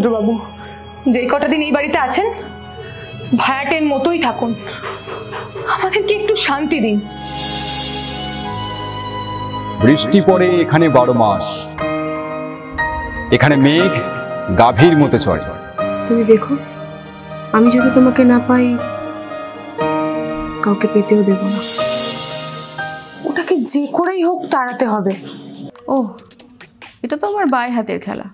রুদ্রবাবু, যেই কটা দিন এই বাড়িতে আছেন ভাড়াটের মতোই থাকুন, আমাদেরকে একটু শান্তি দিন। বৃষ্টি পড়ে এখানে 12 মাস, এখানে মেঘ গাভীর মতো চড়ে। তুমি দেখো, আমি যদি তোমাকে না পাই কাউকে পেতেও দেব না। ওটাকে যে করেই হোক তাড়াতে হবে। ও, এটা তো আমার বাই হাতের খেলা।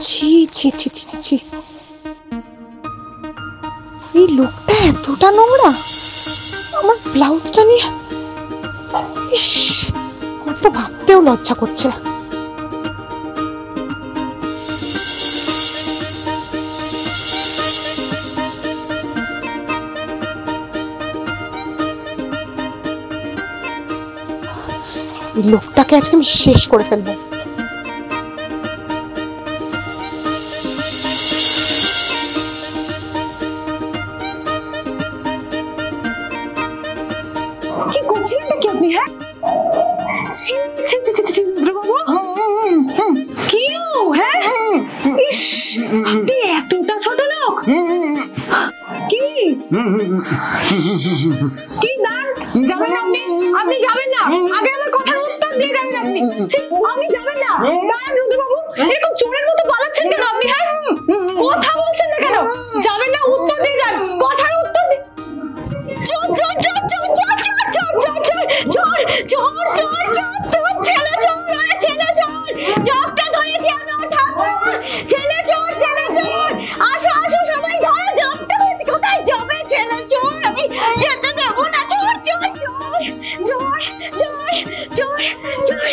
ছি ছি ছি ছি ছি ছি, এই লোকটা এতটা নোংরা। আমার ব্লাউজটা নিয়ে ইস, আমার তো ভাবতেও লজ্জা করছে। এই লোকটাকে আজকে আমি শেষ করে ফেলবো। এতটা ছোট লোক কি কি দান যাবেন আপনি? আপনি যাবেন না, আগে আমার কথার উত্তর দিয়ে যাবেন আপনি। আমি যাবেন না দান। রুদ্রবাবু এরকম চোরের মতো পালাচ্ছেন কেন আপনি? হ্যাঁ, কথা বলছেন না কেন? যাবেন না, উত্তর দিয়ে যান, কথার উত্তর দিয়ে। চোর চোর চোর চোর চোর চোর চোর চোর চোর চোর চোর চোর ছেলে চোর, আরে ছেলে চোর, জবটা ধরেছি আমি। ও ঠাকুর, ছেলে চোর, ছেলে চোর, আসো আসো সবাই ধরো, জবটা ধরেছি। কোথায় যাবে ছেলে চোর? আমি যেতে দেবো না। চোর চোর চোর চোর চোর চোর চোর।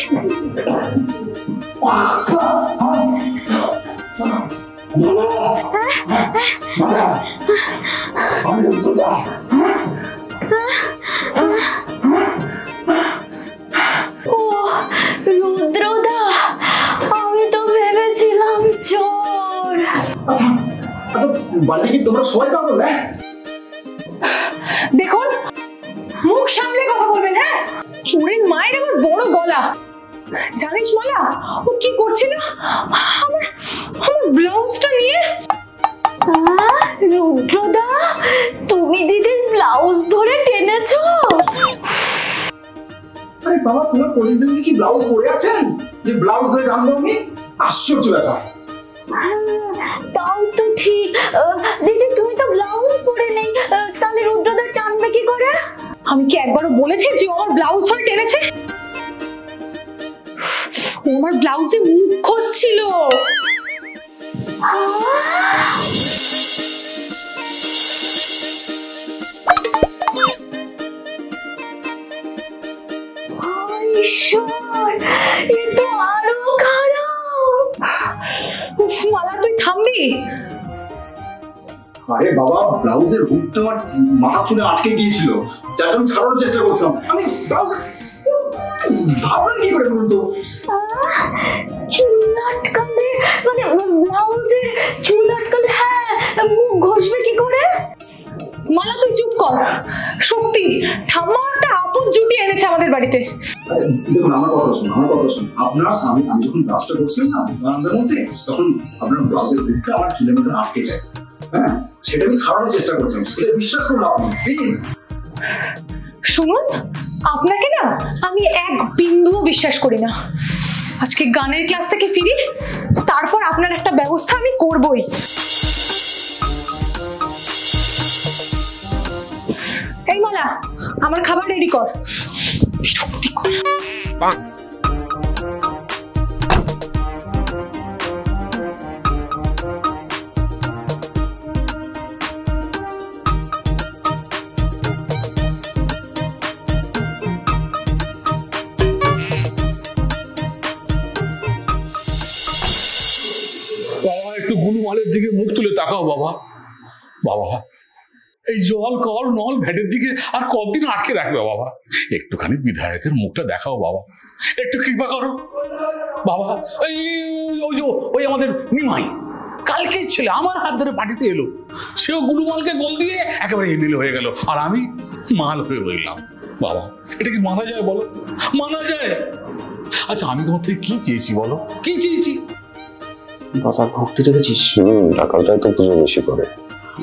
রুদ্রদা, আমি তো ভেবেছিলাম চোর। আচ্ছা আচ্ছা, বাড়ি কি তোমরা সবাই পাগল? হ্যাঁ, দেখুন, মুখ সামলে কথা বলবেন। হ্যাঁ, চোরের মায়ের আমার বড় গলা। জানিস মালা, ও কি করছিল? আমার ব্লাউজটা নিয়ে। রুদ্রদা, তুমি দিদির ব্লাউজ ধরে টেনেছো? আরে বাবা, তোমার পরিদিদি কি ব্লাউজ পরে আছেন যে ব্লাউজ ধরে টান দাওনি? আশ্চর্য ব্যাপার। তাও তো ঠিক, দিদি তুমি তো ব্লাউজ পরে নেই, তাহলে রুদ্রদা টানবে কি করে? আমি কি একবারও বলেছি যে ও আমার ব্লাউজ ধরে টেনেছে? ও আমার ব্লাউজে মুখ ঘষছিল। ঈশ্বর, এ তো আরো খারাপ। মালা, তুই থামবি? আরে বাবা, ব্লাউজের হুকটা আমার মাথা চুলে আটকে গিয়েছিল, যার জন্য ছাড়ানোর চেষ্টা করছিলাম। আমি ব্লাউজ ভাবলাম কি করে বলতো? চুল আটকালে মানে ব্লাউজের চুল আটকালে, হ্যাঁ, মুখ ঘষবে কি করে? মালা তুই চুপ কর। সত্যি ঠাম্মা একটা আপন জুটি এনেছে আমাদের বাড়িতে। দেখুন আমার কথা শুনুন, আপনার আমি যখন ব্রাশটা করছিলাম না বারান্দার মধ্যে, তখন আপনার ব্লাউজের হুকটা আমার চুলের মধ্যে আটকে যায়। হ্যাঁ, সেটা আমি ছাড়ানোর চেষ্টা করছিলাম, এটা বিশ্বাস করুন আপনি প্লিজ। শুনুন, আপনাকে না আমি এক বিন্দুও বিশ্বাস করি না। আজকে গানের ক্লাস থেকে ফিরি, তারপর আপনার একটা ব্যবস্থা আমি করবই। এই মালা, আমার খাবার রেডি কর। সত্যি কর। বাবা একটু গুলুমালের দিকে মুখ তুলে তাকাও বাবা। বাবা এই জল কল নল ভেটের দিকে আর কতদিন আটকে রাখবে বাবা? একটুখানি বিধায়কের মুখটা দেখাও বাবা, একটু কৃপা করো বাবা। ওই আমাদের নিমাই কালকেই ছেলে আমার হাত ধরে পার্টিতে এলো, সেও গুলুমালকে গোল দিয়ে একেবারে এমএলএ হয়ে গেল, আর আমি মাল হয়ে রইলাম। বাবা এটা কি মানা যায় বলো? মানা যায়? আচ্ছা আমি তোমার থেকে কি চেয়েছি বলো, কি চেয়েছি? বাজার ভক্তি রেখেছিস? ডাকালটাই তো পুজো বেশি করে।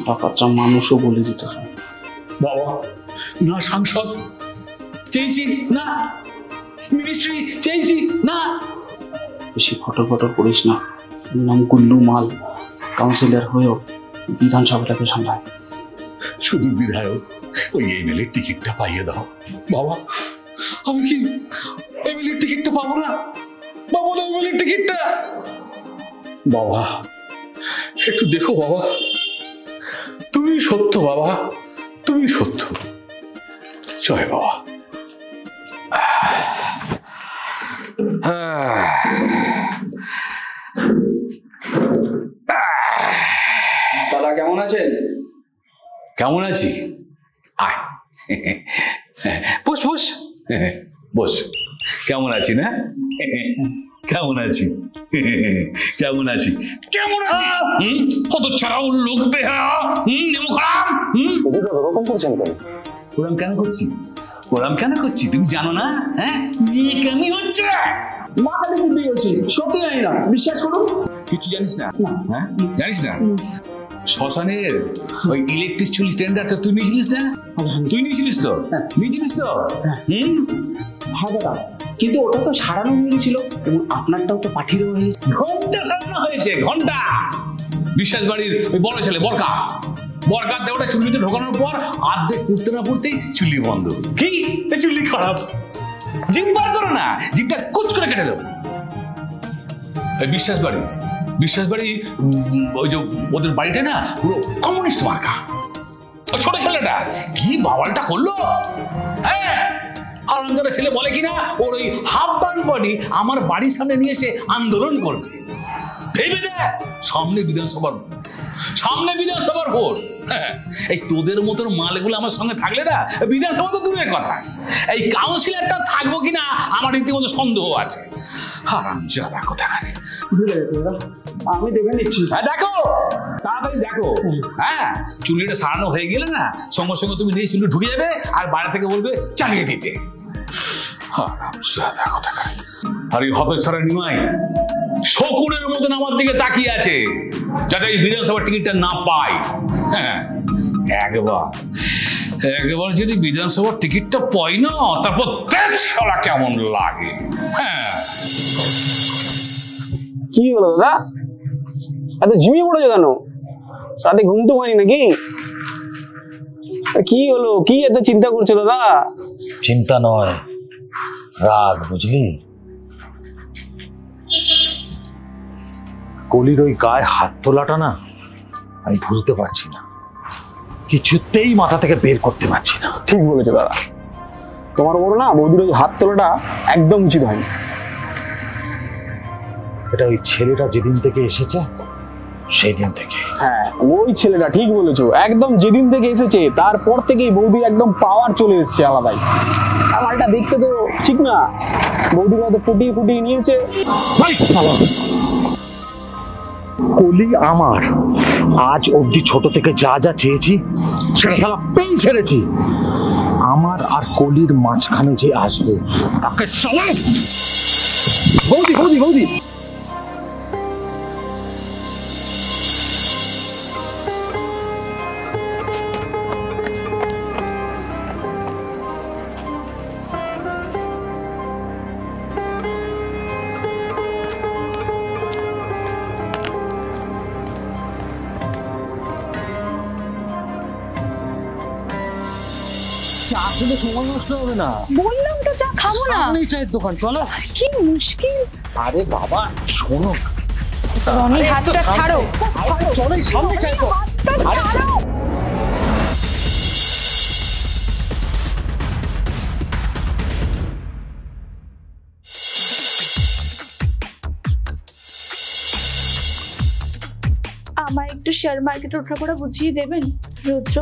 ডাকাতরা মানুষও বলে দিতে হয়। বাবা না সাংসদ চেয়েছি, না মিনিস্ট্রি চেয়েছি, না। বেশি ফটর ফটর করিস না। নাম গুল্লু মাল কাউন্সিলর হয়েও বিধানসভাটাকে সামলায়। শুধু বিধায়ক ওই এমএলএ টিকিটটা পাইয়ে দাও বাবা। আমি কি এমএলএ টিকিটটা পাবো না? পাবো না এমএলএ টিকিটটা? বাবা একটু দেখো বাবা, তুমি সত্য বাবা, তুমি সত্য। জয় বাবা। দাদা কেমন আছেন? কেমন আছি? আয় বস বস বস। কেমন আছি না? কেমন আছি? কেমন আছি? কেমন আছি? কত ছাড়াও লোক বেহা। ওরকম করছেন কেন? ওরম কেন করছি? ওরম কেন করছি তুমি জানো না? হ্যাঁ কেমনি হচ্ছে? মাথা দেখে দিয়েছি, সত্যি জানি না, বিশ্বাস করুন। কিছু জানিস না? হ্যাঁ জানিস না? শ্মশানের ওই ইলেকট্রিক চুলি টেন্ডারটা তুই নিয়েছিলিস না? তুই নিয়েছিলিস তো? নিয়েছিলিস তো? হ্যাঁ দাদা, কিন্তু ওটা তো সারানো হয়ে গেছিল এবং আপনারটাও তো পাঠিয়ে দেওয়া হয়েছে। ঘন্টা সারানো হয়েছে, ঘন্টা। বিশ্বাস বাড়ির ওই বড় ছেলে বরকার দেওয়াটা চুল্লিতে ঢোকানোর পর আর্ধেক পুড়তে না পুড়তেই চুল্লি বন্ধ। কি চুল্লি খারাপ? জিপ বার করো না, জিপটা কুচ করে কেটে দেবো। বিশ্বাস বাড়ি ওই যে ওদের বাড়িটা না পুরো কমিউনিস্ট মার্কা। ছোট ছেলেটা কি বাওয়ালটা করলো। হ্যাঁ আর ছেলে বলে কিনা ওর ওই হাফ বার্ন বডি আমার বাড়ির সামনে নিয়ে এসে আন্দোলন করবে। ভেবে দেখ, সামনে বিধানসভার ভোট। এই তোদের মতন মালগুলো আমার সঙ্গে থাকলে না বিধানসভা তো দূরের কথা, এই কাউন্সিলরটা থাকবো কিনা আমার রীতিমতো সন্দেহ আছে। হারামজাদা কোথাকারে। আমি দেখে নিচ্ছি। হ্যাঁ দেখো, তাড়াতাড়ি দেখো। হ্যাঁ চুলিটা সারানো হয়ে গেলে না সঙ্গে সঙ্গে তুমি নিয়ে চুলি ঢুকে যাবে আর বাইরে থেকে বলবে চালিয়ে দিতে। হারামজাদা কোথাকারে। আর এই হতচ্ছাড়া নিমাই শকুনের মতন আমার দিকে তাকিয়ে আছে যাতে এই বিধানসভার টিকিটটা না পাই। হ্যাঁ একবার যদি বিধানসভার টিকিটটা পাই না তারপর দেখ শালা কেমন লাগে। হ্যাঁ কি হলো দাদা, এত ঝিমিয়ে পড়েছো কেন? রাতে ঘুম তো হয়নি নাকি? কি হলো, কি এত চিন্তা করছো দাদা? চিন্তা নয়, রাগ, বুঝলি? কলির ওই গায়ে হাত তোলাটা না আমি ভুলতে পারছি না, কিছুতেই মাথা থেকে বের করতে পারছি না। ঠিক বলেছো দাদা, তোমার বড় না বৌদির ওই হাত তোলাটা একদম উচিত হয়নি। এটা ওই ছেলেটা যেদিন থেকে এসেছে সেই দিন থেকে। হ্যাঁ ওই ছেলেটা, ঠিক বলেছো, একদম যেদিন থেকে এসেছে তারপর থেকেই বৌদির একদম পাওয়ার চলে এসেছে আলাদাই। আমারটা দেখতে তো ঠিক না, বৌদির হয়তো ফুটিয়ে নিয়েছে। কলি আমার, আজ অবধি ছোট থেকে যা যা চেয়েছি সেটা শালা পেয়ে ছেড়েছি। আমার আর কলির মাঝখানে যে আসবে তাকে শালা বৌদি বৌদি বৌদি আসলে সময় নষ্ট হবে না। বললাম তো চা খাবো না। সামনেই চায়ের দোকান, চলো। কি মুশকিল। আরে বাবা শোনো, রনি হাতটা ছাড়ো। চলো এই সামনে চায়ের দোকান। হাতটা ছাড়ো। আমার একটু শেয়ার মার্কেট ওঠাপড়া বুঝিয়ে দেবেন রুদ্র?